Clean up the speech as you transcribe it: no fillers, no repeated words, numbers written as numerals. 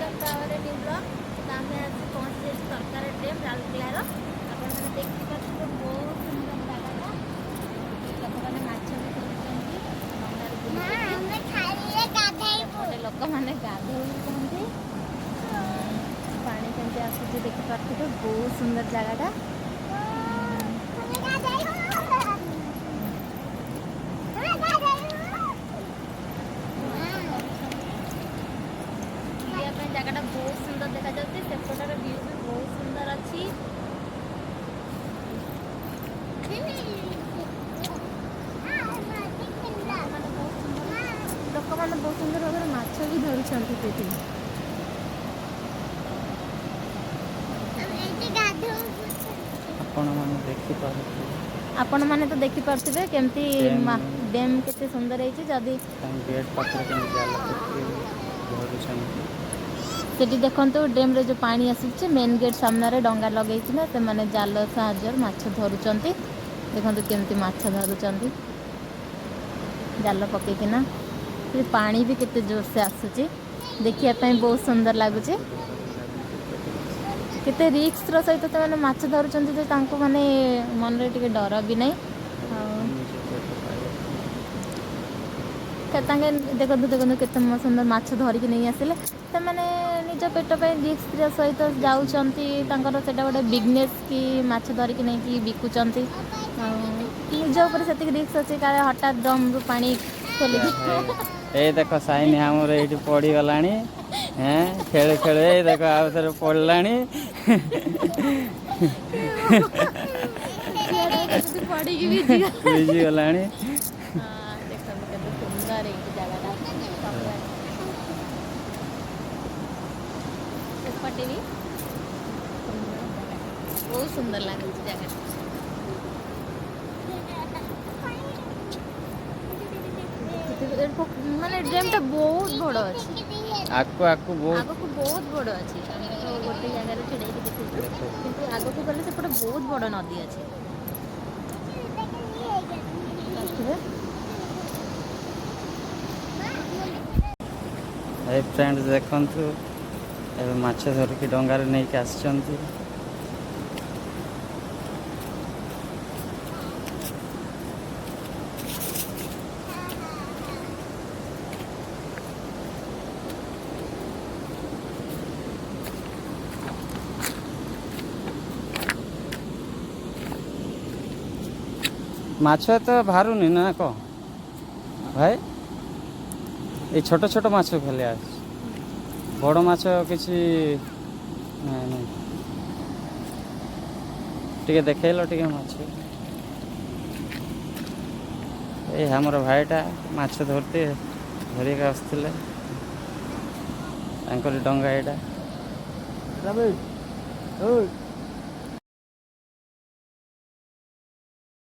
ତାପରେ ନ୍ୟୁବ୍ଲକ ତ ଆମେ ଆଜି ପହଞ୍ଚି ଯାଇଛୁ ସରକାର ଡ୍ୟାମ୍ ରାଉରକେଲାର। ଆପଣମାନେ ଦେଖିପାରୁଥିବେ ବହୁତ ସୁନ୍ଦର ଜାଗାଟା। ଲୋକମାନେ ମାଛ ବି ଧରୁଛନ୍ତି, ଡଙ୍ଗାରେ ବୁଲୁଛନ୍ତି। ସେପଟେ ଲୋକମାନେ ଗାଧଉଛନ୍ତି। ପାଣି କେମିତି ଆସୁଛି ଦେଖିପାରୁଥିବେ, ବହୁତ ସୁନ୍ଦର ଜାଗାଟା। ଜାଗାଟା ବହୁତ ସୁନ୍ଦର ଦେଖାଯାଉଛି। ସେପଟର ଭିଉ ବି ବହୁତ ସୁନ୍ଦର ଅଛି। ଲୋକମାନେ ବହୁତ ସୁନ୍ଦର ଭାବରେ ମାଛ ବି ଧରୁଛନ୍ତି ସେଠି। ଆପଣମାନେ ତ ଦେଖିପାରୁଥିବେ କେମିତି ଡ୍ୟାମ୍ କେତେ ସୁନ୍ଦର ହେଇଛି। ଯଦି ସେଠି ଦେଖନ୍ତୁ ଡ୍ୟାମ୍ରେ ଯେଉଁ ପାଣି ଆସୁଛି, ମେନ୍ ଗେଟ୍ ସାମ୍ନାରେ ଡଙ୍ଗା ଲଗେଇକିନା ସେମାନେ ଜାଲ ସାହାଯ୍ୟରେ ମାଛ ଧରୁଛନ୍ତି। ଦେଖନ୍ତୁ କେମିତି ମାଛ ଧରୁଛନ୍ତି ଜାଲ ପକେଇକିନା। ପାଣି ବି କେତେ ଜୋରସେ ଆସୁଛି, ଦେଖିବା ପାଇଁ ବହୁତ ସୁନ୍ଦର ଲାଗୁଛି। କେତେ ରିକ୍ସର ସହିତ ସେମାନେ ମାଛ ଧରୁଛନ୍ତି ଯେ ତାଙ୍କୁ ମାନେ ମନରେ ଟିକେ ଡର ବି ନାହିଁ। ତାଙ୍କେ ଦେଖନ୍ତୁ କେତେ ସୁନ୍ଦର ମାଛ ଧରିକି ନେଇ ଆସିଲେ। ସେମାନେ ନିଜ ପେଟ ପାଇଁ ରିକ୍ସର ସହିତ ଯାଉଛନ୍ତି। ତାଙ୍କର ସେଇଟା ଗୋଟେ ବିଜନେସ୍ କି ମାଛ ଧରିକି ନେଇକି ବିକୁଛନ୍ତି। ଆଉ ନିଜ ଉପରେ ସେତିକି ରିକ୍ସ ଅଛି, କାଳେ ହଠାତ୍ ଡ୍ରମ୍ରୁ ପାଣି ଖୋଲିକି ଏଇ ଦେଖ ସାଇନି ଆମର ଏଇଠି ପଡ଼ିଗଲାଣି। ଖେଳୁ ଖେଳୁ ଏଇ ଦେଖ ଆଉ ଥରେ ପଡ଼ିଲାଣି। ପଡ଼ିକି ଭିଜିଗଲାଣି। ଦେଖନ୍ତୁ କେତେ ସୁନ୍ଦର ହେଇଛି ଜାଗାଟା। ସେପଟେ ବି ବହୁତ ସୁନ୍ଦର ଲାଗୁଛି ଜାଗାଟା। ମାନେ ଡ୍ୟାମ୍ଟା ବହୁତ ବଡ଼ ଅଛି। ଆଗକୁ ଆଗକୁ ବହୁତ ବଡ଼ ଅଛି। ଆମେ ତ ଗୋଟେ ଜାଗାରେ ଛିଡ଼ାଇକି ଦେଖୁଛୁ, କିନ୍ତୁ ଆଗକୁ ଗଲେ ସେପଟେ ବହୁତ ବଡ଼ ନଦୀ ଅଛି। ଏଇ ଫ୍ରେଣ୍ଡ ଦେଖନ୍ତୁ, ଏବେ ମାଛ ଧରିକି ଡଙ୍ଗାରେ ନେଇକି ଆସିଛନ୍ତି। ମାଛ ଏତେ ବାହାରୁନି ନା କଣ ଭାଇ? এই ছোট ছোট মাছ খালি আসছে, বড় মাছ কিছু নাই। ଟିକେ ଦେଖେଇଲ ଟିକେ ମାଛ। ଏଇ ଆମର ଭାଇଟା ମାଛ ଧରିକି ଆସୁଥିଲେ, ତାଙ୍କରି ଡଙ୍ଗା ଏଇଟା।